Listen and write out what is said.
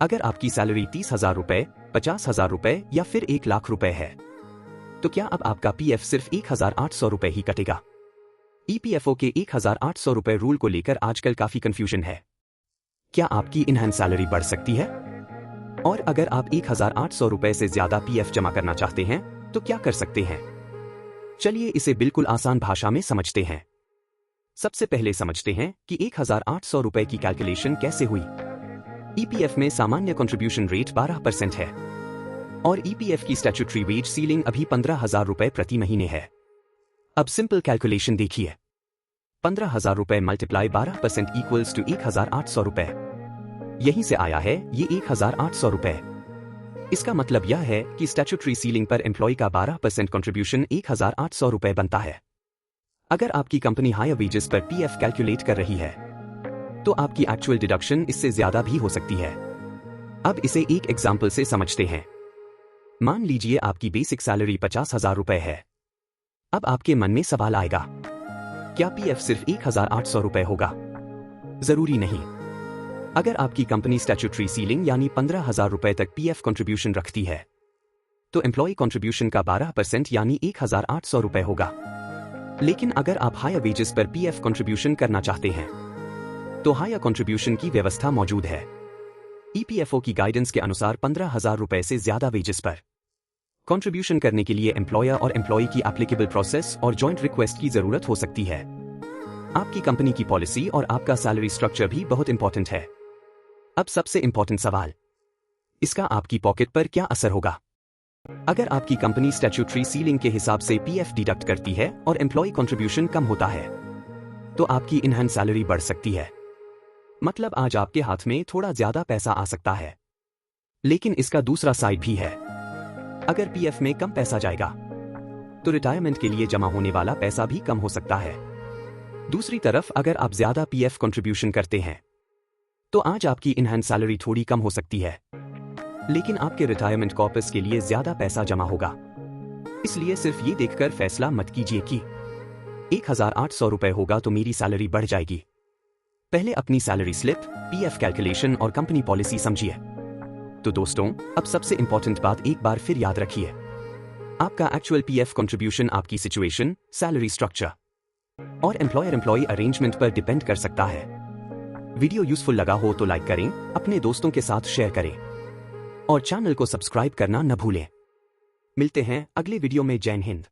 अगर आपकी सैलरी 30,000 रुपए, 50,000 रुपए या फिर 1 लाख रुपए है, तो क्या अब आपका पीएफ सिर्फ 1,800 रुपए ही कटेगा? ईपीएफओ के 1,800 रुपए रूल को लेकर आजकल काफी कंफ्यूजन है। क्या आपकी इनहैंस सैलरी बढ़ सकती है? और अगर आप 1,800 रुपए से ज्यादा पीएफ जमा करना चाहते हैं तो क्या कर सकते हैं? चलिए इसे बिल्कुल आसान भाषा में समझते हैं। सबसे पहले समझते हैं कि 1,800 रुपए की कैलकुलेशन कैसे हुई। ईपीएफ में सामान्य कंट्रीब्यूशन रेट 12% है और ईपीएफ की स्टैट्यूटरी वेज सीलिंग अभी 15,000 रुपए प्रति महीने है। अब सिंपल कैलकुलेशन देखिए। 15,000 रुपए मल्टीप्लाई 12% इक्वल्स टू 1,800 रुपए। यहीं से आया है ये 1,800 रुपए। इसका मतलब यह है कि स्टैट्यूटरी सीलिंग पर एम्प्लॉय का 12% कंट्रीब्यूशन 1,800 रुपए बनता है। अगर आपकी कंपनी हायर वेजेस पर पीएफ कैलकुलेट कर रही है तो आपकी एक्चुअल डिडक्शन इससे ज्यादा भी हो सकती है। अब इसे एक एग्जाम्पल से समझते हैं। मान लीजिए आपकी बेसिक सैलरी 50,000 रुपए है। अब आपके मन में सवाल आएगा, क्या पीएफ सिर्फ 1,800 रुपए होगा? जरूरी नहीं। अगर आपकी कंपनी स्टैट्यूटरी सीलिंग यानी 15,000 रुपए तक पीएफ कंट्रीब्यूशन रखती है तो एम्प्लॉय कंट्रीब्यूशन का 12% यानी 1,800 रुपए होगा। लेकिन अगर आप हायर वेजेस पर पीएफ कंट्रीब्यूशन करना चाहते हैं तो हायर कंट्रीब्यूशन की व्यवस्था मौजूद है। ईपीएफओ की गाइडेंस के अनुसार 15,000 रुपए से ज्यादा वेजेस पर कंट्रीब्यूशन करने के लिए एम्प्लॉयर और एम्प्लॉय की एप्लीकेबल प्रोसेस और जॉइंट रिक्वेस्ट की जरूरत हो सकती है। आपकी कंपनी की पॉलिसी और आपका सैलरी स्ट्रक्चर भी बहुत इंपॉर्टेंट है। अब सबसे इंपॉर्टेंट सवाल, इसका आपकी पॉकेट पर क्या असर होगा? अगर आपकी कंपनी स्टैट्यूटरी सीलिंग के हिसाब से पीएफ डिडक्ट करती है और एम्प्लॉय कंट्रीब्यूशन कम होता है तो आपकी इनहैंस सैलरी बढ़ सकती है। मतलब आज आपके हाथ में थोड़ा ज्यादा पैसा आ सकता है। लेकिन इसका दूसरा साइड भी है। अगर पीएफ में कम पैसा जाएगा तो रिटायरमेंट के लिए जमा होने वाला पैसा भी कम हो सकता है। दूसरी तरफ अगर आप ज्यादा पीएफ कंट्रीब्यूशन करते हैं तो आज आपकी इनहैंस सैलरी थोड़ी कम हो सकती है, लेकिन आपके रिटायरमेंट कॉर्पस के लिए ज्यादा पैसा जमा होगा। इसलिए सिर्फ ये देखकर फैसला मत कीजिए कि 1,800 रुपए होगा तो मेरी सैलरी बढ़ जाएगी। पहले अपनी सैलरी स्लिप, पीएफ कैलकुलेशन और कंपनी पॉलिसी समझिए। तो दोस्तों, अब सबसे इंपॉर्टेंट बात एक बार फिर याद रखिए। आपका एक्चुअल पीएफ कंट्रीब्यूशन आपकी सिचुएशन, सैलरी स्ट्रक्चर और एम्प्लॉयर एम्प्लॉय अरेंजमेंट पर डिपेंड कर सकता है। वीडियो यूजफुल लगा हो तो लाइक करें, अपने दोस्तों के साथ शेयर करें और चैनल को सब्सक्राइब करना न भूलें। मिलते हैं अगले वीडियो में। जय हिंद।